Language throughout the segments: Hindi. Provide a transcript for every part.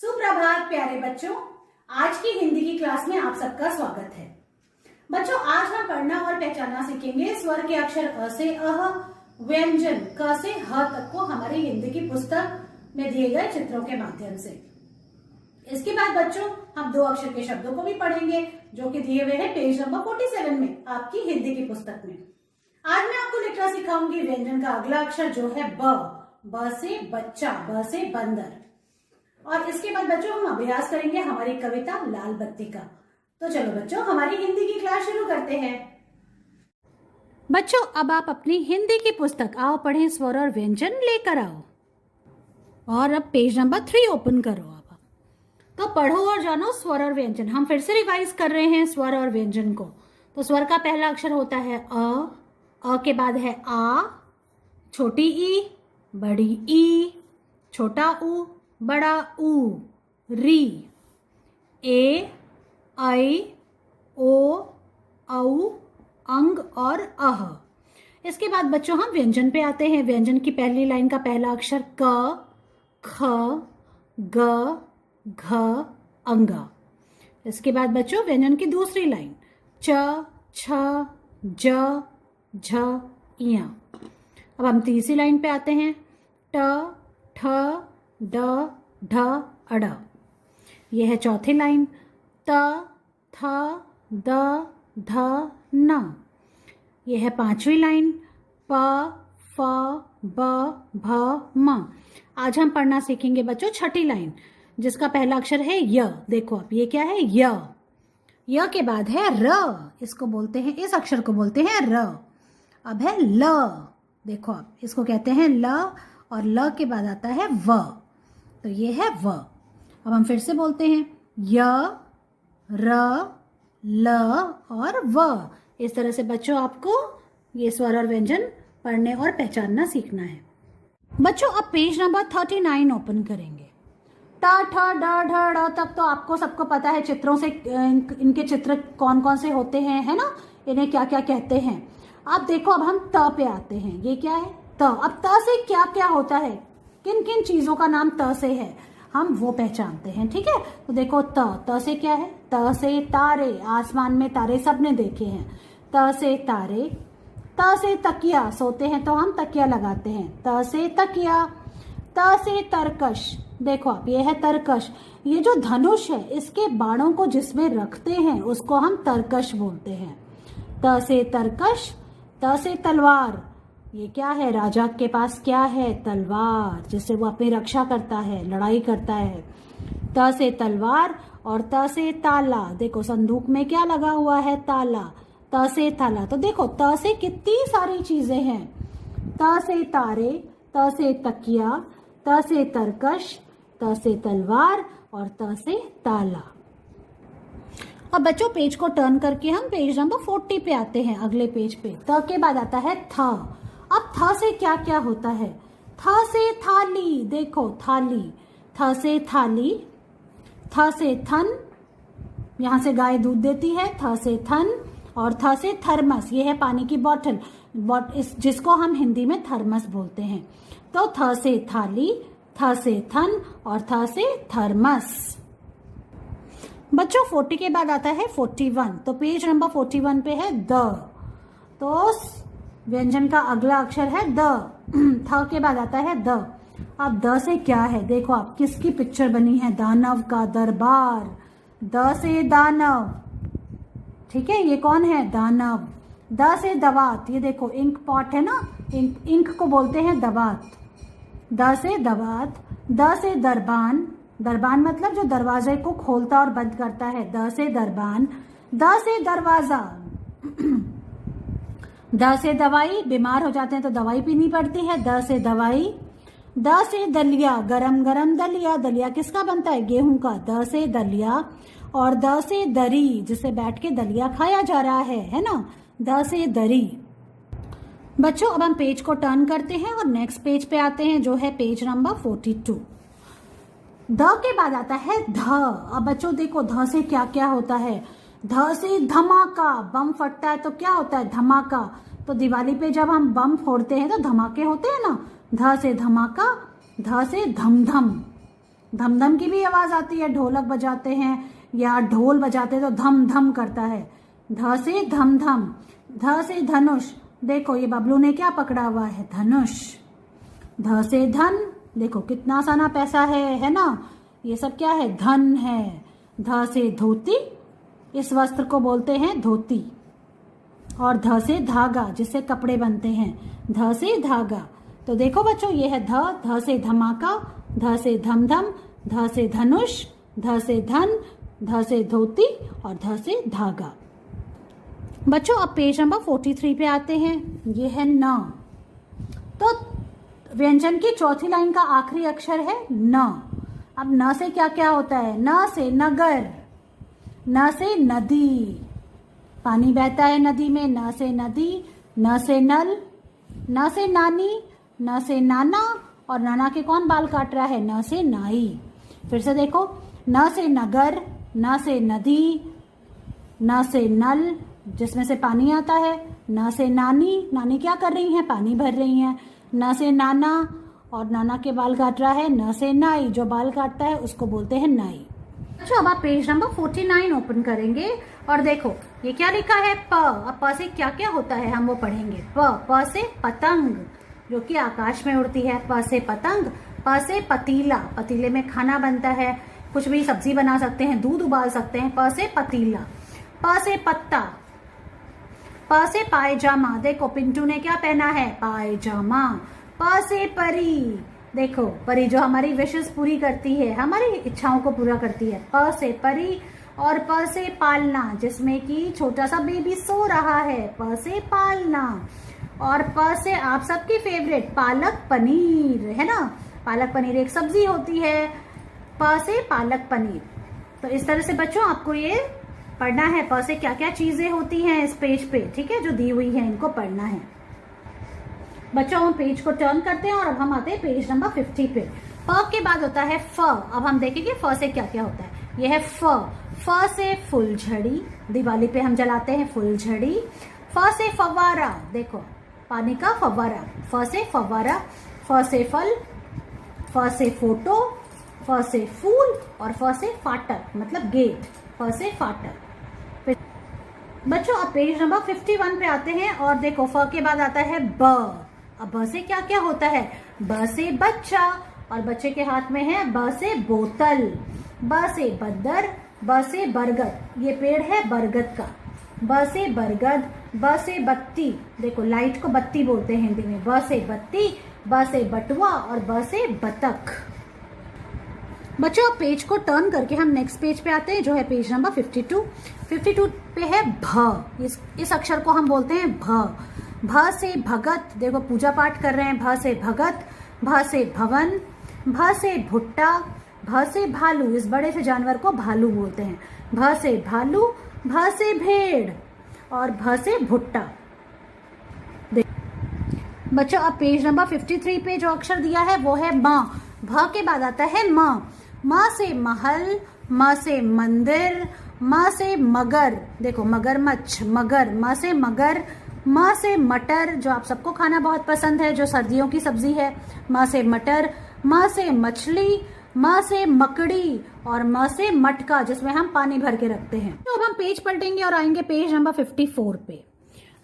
सुप्रभात प्यारे बच्चों, आज की हिंदी की क्लास में आप सबका स्वागत है। बच्चों, आज हम पढ़ना और पहचानना सीखेंगे स्वर के अक्षर अ से अह, व्यंजन क से ह तक को हमारी हिंदी की पुस्तक में दिए गए चित्रों के माध्यम से। इसके बाद बच्चों हम दो अक्षर के शब्दों को भी पढ़ेंगे जो कि दिए हुए हैं पेज नंबर 47 में आपकी हिंदी की पुस्तक में। आज मैं आपको लिखना सिखाऊंगी व्यंजन का अगला अक्षर जो है ब। ब से बच्चा, ब से बंदर। और इसके बाद बच्चों हम अभ्यास करेंगे हमारी कविता लाल बत्ती का। तो चलो बच्चों हमारी हिंदी की क्लास शुरू करते हैं। बच्चों अब आप अपनी हिंदी की पुस्तक आओ पढ़ें स्वर और व्यंजन लेकर आओ और अब पेज नंबर 3 ओपन करो। अब तो पढ़ो और जानो स्वर और व्यंजन। हम फिर से रिवाइज कर रहे हैं स्वर और व्यंजन को। तो स्वर का पहला अक्षर होता है अ के बाद है आ, छोटी ई, बड़ी ई, छोटा ऊ, बड़ा ऊ, री, ए, ऐ, ओ, औ, अंग और अह। इसके बाद बच्चों हम व्यंजन पे आते हैं। व्यंजन की पहली लाइन का पहला अक्षर क, ख, ग, घ, अंगा। इसके बाद बच्चों व्यंजन की दूसरी लाइन च, छ, ज, झ, इया। अब हम तीसरी लाइन पे आते हैं ट, ठ, ड, ढ, अड़। यह है चौथी लाइन त, थ, द, ध, न। यह है पांचवी लाइन प, फ, ब, भ, म। आज हम पढ़ना सीखेंगे बच्चों छठी लाइन जिसका पहला अक्षर है य। देखो अब ये क्या है य के बाद है र। इसको बोलते हैं, इस अक्षर को बोलते हैं र। अब है ल। देखो अब इसको कहते हैं ल और ल के बाद आता है व। तो ये है व। अब हम फिर से बोलते हैं य, र, ल और व। इस तरह से बच्चों आपको ये स्वर और व्यंजन पढ़ने और पहचानना सीखना है। बच्चों अब पेज नंबर 39 ओपन करेंगे। ट, ठ, ड, ढ, ड़ तक तो आपको सबको पता है चित्रों से इनके चित्र कौन कौन से होते हैं, है ना, इन्हें क्या क्या कहते हैं। अब देखो अब हम त पे आते हैं। ये क्या है त। अब त से क्या क्या होता है, किन किन चीजों का नाम त से है हम वो पहचानते हैं। ठीक है, तो देखो त से क्या है, त से तारे, आसमान में तारे सबने देखे हैं। त से तारे, त से तकिया, सोते हैं तो हम तकिया लगाते हैं, त से तकिया। त से तरकश, देखो आप ये है तरकश। ये जो धनुष है इसके बाणों को जिसमें रखते हैं उसको हम तरकश बोलते हैं। त से तरकश। त से तलवार, ये क्या है, राजा के पास क्या है, तलवार, जिससे वो अपनी रक्षा करता है, लड़ाई करता है। त से तलवार। और त से ताला, देखो संदूक में क्या लगा हुआ है, ताला। त से ताला। तो देखो त से कितनी सारी चीजें हैं। त से तारे, त से तकिया, त से तरकश, त से तलवार और त से ताला। अब बच्चों पेज को टर्न करके हम पेज नंबर 40 पे आते हैं। अगले पेज पे त के बाद आता है थ। अब थ से क्या क्या होता है। थ से थाली, देखो थाली। थ से थाली। थ से थन, यहाँ से गाय दूध देती है, थ से थन। और थ से थर्मस, ये है पानी की बोतल, जिसको हम हिंदी में थर्मस बोलते हैं। तो थ से थाली, थ से थन और थ से थर्मस। बच्चों 40 के बाद आता है 41। तो पेज नंबर 41 पे है द। तो व्यंजन का अगला अक्षर है द। थ के बाद आता है द। अब द से क्या है, देखो आप किसकी पिक्चर बनी है, दानव का दरबार। द से दानव, ठीक है, ये कौन है, दानव। द से दवात, ये देखो इंक पॉट है ना, इंक को बोलते हैं दवात। द से दवात। द से दरबान, दरबान मतलब जो दरवाजे को खोलता और बंद करता है, द से दरबान। द से दरवाजा। द से दवाई, बीमार हो जाते हैं तो दवाई पीनी पड़ती है, द से दवाई। द से दलिया, गरम गरम दलिया, दलिया किसका बनता है, गेहूं का, द से दलिया। और द से दरी, जिसे बैठ के दलिया खाया जा रहा है ना, द से दरी। बच्चों अब हम पेज को टर्न करते हैं और नेक्स्ट पेज पे आते हैं जो है पेज नंबर 42। ध के बाद आता है ध। अब बच्चों देखो ध से क्या क्या होता है। ध से धमाका, बम फटता है तो क्या होता है, धमाका। तो दिवाली पे जब हम बम फोड़ते हैं तो धमाके होते हैं ना। ध से धमाका। ध से धमधम, धम धम की भी आवाज आती है, ढोलक बजाते हैं या ढोल बजाते हैं तो धम धम करता है। ध से धम धम, ध से धनुष, देखो ये बबलू ने क्या पकड़ा हुआ है, धनुष। ध से धन, देखो कितना आसाना पैसा है ना, ये सब क्या है, धन है। ध से धोती, इस वस्त्र को बोलते हैं धोती। और ध से धागा, जिससे कपड़े बनते हैं, ध से धागा। तो देखो बच्चों, ये है ध से धमाका, ध से धम धम, ध से धनुष, ध से धन, ध से धोती और ध से धागा। बच्चों अब पेज नंबर 43 पे आते हैं। ये है न। तो व्यंजन की चौथी लाइन का आखिरी अक्षर है न। अब न से क्या क्या होता है, न से नगर, न से नदी, पानी बहता है नदी में, न से नदी, न से नल, न से नानी, न से नाना, और नाना के कौन बाल काट रहा है, न से नाई। फिर से देखो, न से नगर, न से नदी, न से नल जिसमें से पानी आता है, न से नानी, नानी क्या कर रही हैं, पानी भर रही हैं, न से नाना, और नाना के बाल काट रहा है, न से नाई, जो बाल काटता है उसको बोलते हैं नाई। अच्छा अब आप पेज नंबर 49 ओपन करेंगे और देखो ये क्या लिखा है, प। अब प से क्या क्या होता है हम वो पढ़ेंगे। प से पतंग, जो कि आकाश में उड़ती है, प से पतंग। प से पतीला, पतीले में खाना बनता है, कुछ भी सब्जी बना सकते हैं, दूध उबाल सकते हैं, प से पतीला। प से पत्ता, प से पायजामा, देखो पिंटू ने क्या पहना है, पायजामा। प से परी, देखो परी जो हमारी विशेष पूरी करती है, हमारी इच्छाओं को पूरा करती है, प से परी। और प से पालना, जिसमें कि छोटा सा बेबी सो रहा है, प से पालना। और प से आप सबकी फेवरेट पालक पनीर, है ना, पालक पनीर एक सब्जी होती है, प से पालक पनीर। तो इस तरह से बच्चों आपको ये पढ़ना है, प से क्या क्या चीजें होती हैं इस पेज पे, ठीक है, जो दी हुई है इनको पढ़ना है। बच्चों हम पेज को टर्न करते हैं और अब हम आते हैं पेज नंबर 50 पे। प के बाद होता है फ। अब हम देखेंगे फ से क्या क्या होता है। यह है फ। फ से फुलझड़ी, दिवाली पे हम जलाते हैं फुलझड़ी। फ से फव्वारा, देखो पानी का फव्वारा, फ से फव्वारा। फ से फल, फ से फोटो, फ से फूल और फ से फाटक मतलब गेट, फ से फाटक। बच्चों अब पेज नंबर 51 पे आते हैं और देखो फ के बाद आता है ब। अब ब से क्या क्या होता है, ब से बच्चा, और बच्चे के हाथ में है ब से बोतल। ब से बंदर, ब से बरगद, ये पेड़ है बरगद का। ब से बरगद, ब से बत्ती, देखो लाइट को बत्ती बोलते हैं हिंदी में, ब से बत्ती। ब से बटुआ और ब से बतख। बच्चों अब पेज को टर्न करके हम नेक्स्ट पेज पे आते हैं, जो है पेज नंबर 52। 52 पे है भ। इस अक्षर को हम बोलते हैं भ। भ से भगत, देखो पूजा पाठ कर रहे हैं, भ से भगत। भ से भवन, भ से भुट्टा, भ से भालू, इस बड़े से जानवर को भालू बोलते हैं, भ से भालू। भ से भेड़ और भ से भुट्टा। बच्चों अब पेज नंबर 53 पे जो अक्षर दिया है वो है म। भ के बाद आता है म। म से महल, म से मंदिर, म से मगर, देखो मगरमच्छ, मगर, म से मगर। म से मटर, जो आप सबको खाना बहुत पसंद है, जो सर्दियों की सब्जी है, म से मटर। म से मछली, म से मकड़ी और म से मटका, जिसमें हम पानी भर के रखते हैं। तो अब हम पेज पलटेंगे और आएंगे पेज नंबर 54 पे।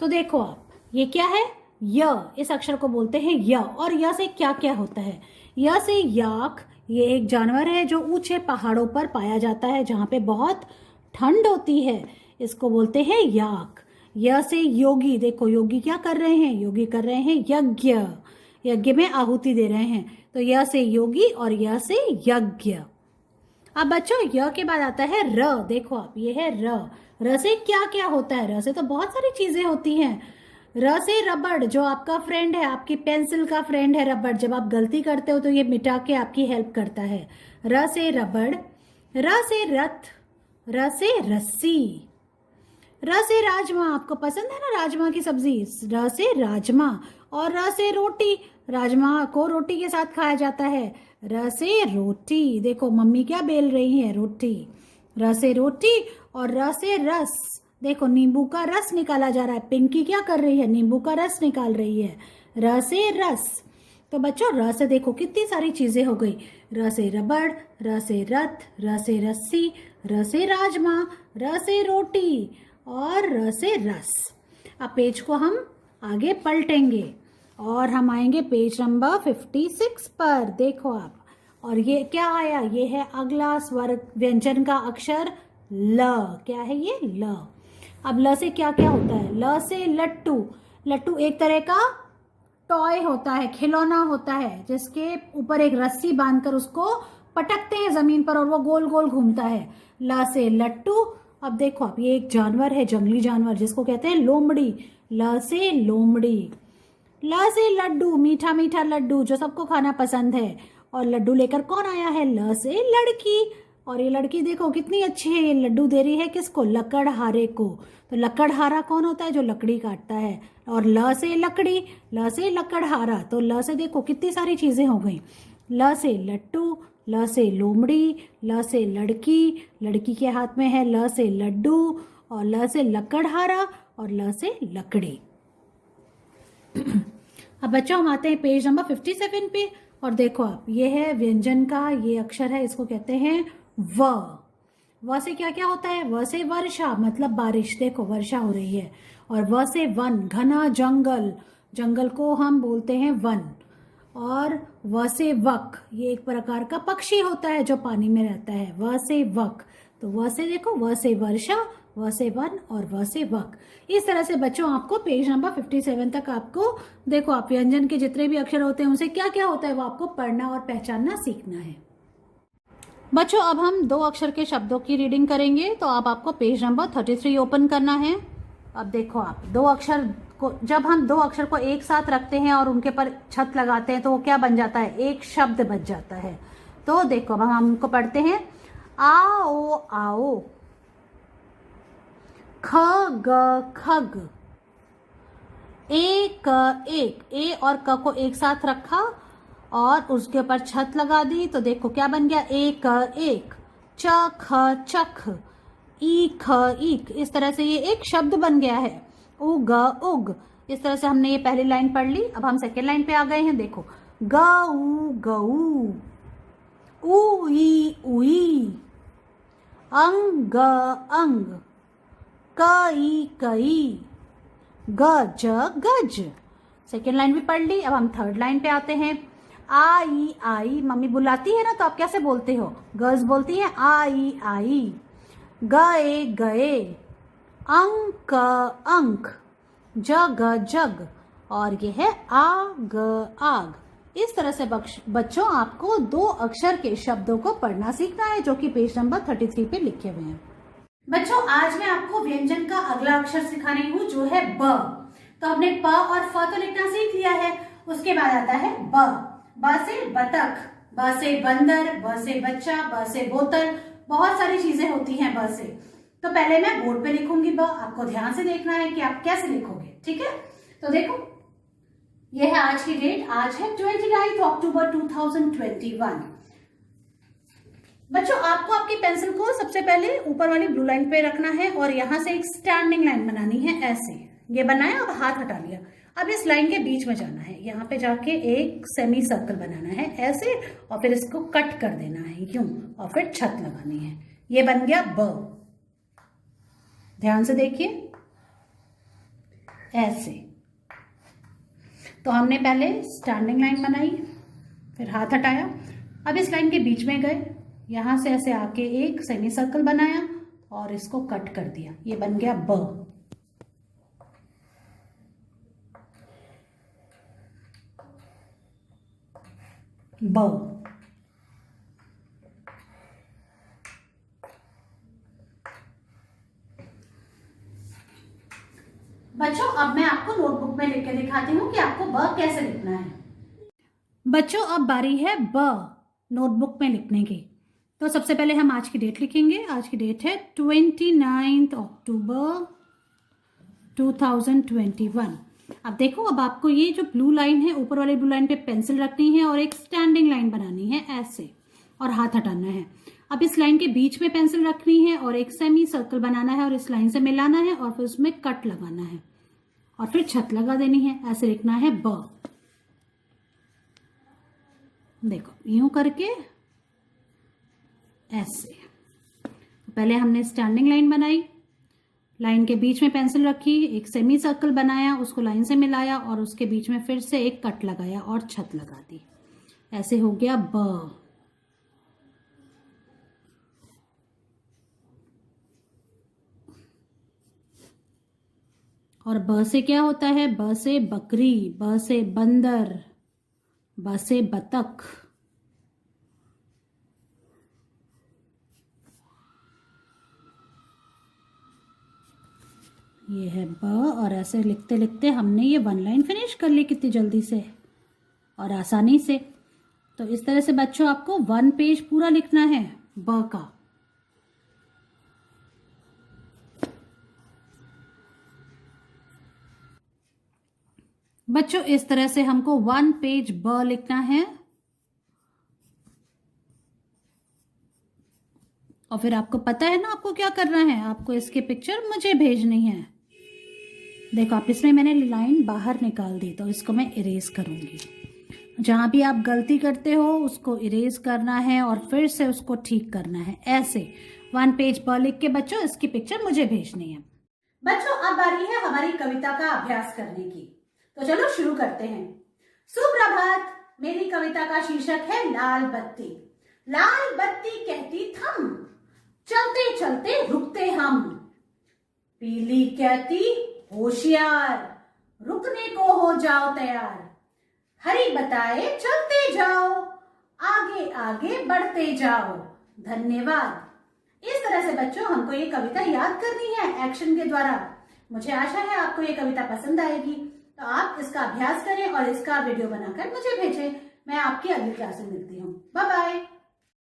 तो देखो आप, ये क्या है, य, इस अक्षर को बोलते हैं य। और य से क्या क्या होता है, य से याक, ये एक जानवर है जो ऊंचे पहाड़ों पर पाया जाता है जहां पे बहुत ठंड होती है, इसको बोलते हैं याक। य से योगी, देखो योगी क्या कर रहे हैं, योगी कर रहे हैं यज्ञ, यज्ञ में आहुति दे रहे हैं, तो य से योगी और य से यज्ञ। अब बच्चों य के बाद आता है र। देखो आप, ये है र। र से क्या क्या होता है, र से तो बहुत सारी चीजें होती हैं। र से रबड़, जो आपका फ्रेंड है, आपकी पेंसिल का फ्रेंड है रबड़, जब आप गलती करते हो तो ये मिटा के आपकी हेल्प करता है। र से रबड़। र से रथ, र से रस्सी। र से राजमा, आपको पसंद है ना राजमा की सब्जी, र से राजमा। और र से रोटी, राजमा को रोटी के साथ खाया जाता है, र से रोटी, देखो मम्मी क्या बेल रही है, रोटी, र से रोटी। और र से रस, देखो नींबू का रस निकाला जा रहा है, पिंकी क्या कर रही है, नींबू का रस निकाल रही है, र से रस। तो बच्चों र से देखो कितनी सारी चीजें हो गई। र से रबड़, र से रथ, र से रस्सी, र से राजमा, र से रोटी और र से रस। अब पेज को हम आगे पलटेंगे और हम आएंगे पेज नंबर 56 पर। देखो आप, और ये क्या आया, ये है अगला स्वर व्यंजन का अक्षर ल। क्या है ये? ल। अब ल से क्या क्या होता है? ल से लट्टू। लट्टू एक तरह का टॉय होता है, खिलौना होता है, जिसके ऊपर एक रस्सी बांधकर उसको पटकते हैं जमीन पर और वो गोल गोल घूमता है। ल से लट्टू। अब देखो आप, ये एक जानवर है, जंगली जानवर, जिसको कहते हैं लोमड़ी। ल से लोमड़ी। ल से लड्डू, मीठा मीठा लड्डू जो सबको खाना पसंद है। और लड्डू लेकर कौन आया है? ल से लड़की। और ये लड़की देखो कितनी अच्छी है, ये लड्डू दे रही है किसको? लकड़हारे को। तो लकड़हारा कौन होता है? जो लकड़ी काटता है। और ल से लकड़ी, ल से लकड़हारा। तो ल से देखो कितनी सारी चीजें हो गई। ल से लट्टू, ल से लोमड़ी, ल से लड़की, लड़की के हाथ में है ल से लड्डू, और ल से लकड़हारा, और ल से लकड़ी। अब बच्चों हम आते हैं पेज नंबर 57 पे, और देखो आप, ये है व्यंजन का ये अक्षर है, इसको कहते हैं व। व से क्या क्या होता है? व से वर्षा, मतलब बारिश। देखो वर्षा हो रही है। और व से वन, घना जंगल, जंगल को हम बोलते हैं वन। और व से वक, ये एक प्रकार का पक्षी होता है जो पानी में रहता है। व से वक। तो व से देखो, व से वर्षा, व से वन और व से वक। इस तरह से बच्चों आपको पेज नंबर 57 तक आपको देखो, आप व्यंजन के जितने भी अक्षर होते हैं उनसे क्या क्या होता है वो आपको पढ़ना और पहचानना सीखना है। बच्चों अब हम दो अक्षर के शब्दों की रीडिंग करेंगे, तो अब आपको पेज नंबर 33 ओपन करना है। अब देखो आप, दो अक्षर को, जब हम दो अक्षर को एक साथ रखते हैं और उनके पर छत लगाते हैं तो वो क्या बन जाता है? एक शब्द बच जाता है। तो देखो अब हम हमको पढ़ते हैं। आओ आओ, ख ग खग, एक एक, ए और क को एक साथ रखा और उसके ऊपर छत लगा दी, तो देखो क्या बन गया? एक एक। च ख चख, ई ख ईक। इस तरह से ये एक शब्द बन गया है। उग उग। इस तरह से हमने ये पहली लाइन पढ़ ली। अब हम सेकेंड लाइन पे आ गए हैं। देखो, गऊ गऊ, उई उई, अंग अंग, कई कई, गज गज। सेकेंड लाइन भी पढ़ ली। अब हम थर्ड लाइन पे आते हैं। आई आई, मम्मी बुलाती है ना तो आप कैसे बोलते हो? गर्ल्स बोलती है आई आई। गए गए, अंक अंक, जग जग, और ये है आग आग। इस तरह से बच्चों आपको दो अक्षर के शब्दों को पढ़ना सीखना है, जो कि पेज नंबर 33 पे लिखे हुए हैं। बच्चों आज मैं आपको व्यंजन का अगला अक्षर सिखाने हूँ, जो है ब। तो हमने प और फ तो लिखना सीख लिया है। उसके बाद आता है ब। ब से बतख, ब से बंदर, ब से बच्चा, ब से बोतल। बहुत सारी चीजें होती हैं ब से। तो पहले मैं बोर्ड पे लिखूंगी ब, आपको ध्यान से देखना है कि आप कैसे लिखोगे, ठीक है? तो देखो, ये है आज की डेट। आज है 29 अक्टूबर 2021। बच्चों आपको आपकी पेंसिल को सबसे पहले ऊपर वाली ब्लू लाइन पे रखना है और यहां से एक स्टैंडिंग लाइन बनानी है, ऐसे। ये बनाया, अब हाथ हटा लिया। अब इस लाइन के बीच में जाना है, यहाँ पे जाके एक सेमी सर्कल बनाना है ऐसे, और फिर इसको कट कर देना है यूं, और फिर छत लगानी है। ये बन गया ब। ध्यान से देखिए, ऐसे। तो हमने पहले स्टैंडिंग लाइन बनाई, फिर हाथ हटाया। अब इस लाइन के बीच में गए, यहां से ऐसे आके एक सेमी सर्कल बनाया और इसको कट कर दिया। ये बन गया ब। ब। बच्चों अब मैं आपको नोटबुक में लिख के दिखाती हूँ कि आपको ब कैसे लिखना है। बच्चों अब बारी है ब नोटबुक में लिखने की। तो सबसे पहले हम आज की डेट लिखेंगे। आज की डेट है 29 अक्टूबर 2021। अब देखो, अब आपको ये जो ब्लू लाइन है, ऊपर वाली ब्लू लाइन पे पेंसिल रखनी है और एक स्टैंडिंग लाइन बनानी है ऐसे, और हाथ हटाना है। अब इस लाइन के बीच में पेंसिल रखनी है और एक सेमी सर्कल बनाना है और इस लाइन से मिलाना है और फिर उसमें कट लगाना है और फिर छत लगा देनी है। ऐसे लिखना है ब। देखो यूं करके ऐसे, पहले हमने स्टैंडिंग लाइन बनाई, लाइन के बीच में पेंसिल रखी, एक सेमी सर्कल बनाया, उसको लाइन से मिलाया और उसके बीच में फिर से एक कट लगाया और छत लगा दी। ऐसे हो गया ब। और ब से क्या होता है? ब से बकरी, ब से बंदर, ब से बतख। ये है ब। और ऐसे लिखते लिखते हमने ये 1 लाइन फिनिश कर ली कितनी जल्दी से और आसानी से। तो इस तरह से बच्चों आपको 1 पेज पूरा लिखना है ब का। बच्चों इस तरह से हमको 1 पेज ब लिखना है और फिर आपको पता है ना आपको क्या करना है, आपको इसकी पिक्चर मुझे भेजनी है। देखो आप इसमें मैंने लाइन बाहर निकाल दी तो इसको मैं इरेज करूंगी। जहां भी आप गलती करते हो उसको इरेज करना है और फिर से उसको ठीक करना है। ऐसे 1 पेज ब लिख के बच्चों इसकी पिक्चर मुझे भेजनी है। बच्चों अब बारी है हमारी कविता का अभ्यास करने की, तो चलो शुरू करते हैं। सुप्रभात, मेरी कविता का शीर्षक है लाल बत्ती। लाल बत्ती कहती थम, चलते चलते रुकते हम। पीली कहती होशियार, रुकने को हो जाओ तैयार। हरी बताए चलते जाओ, आगे आगे बढ़ते जाओ। धन्यवाद। इस तरह से बच्चों हमको ये कविता याद करनी है एक्शन के द्वारा। मुझे आशा है आपको ये कविता पसंद आएगी, तो आप इसका अभ्यास करें और इसका वीडियो बनाकर मुझे भेजें। मैं आपकी अगली क्लास में मिलती हूँ। Bye bye.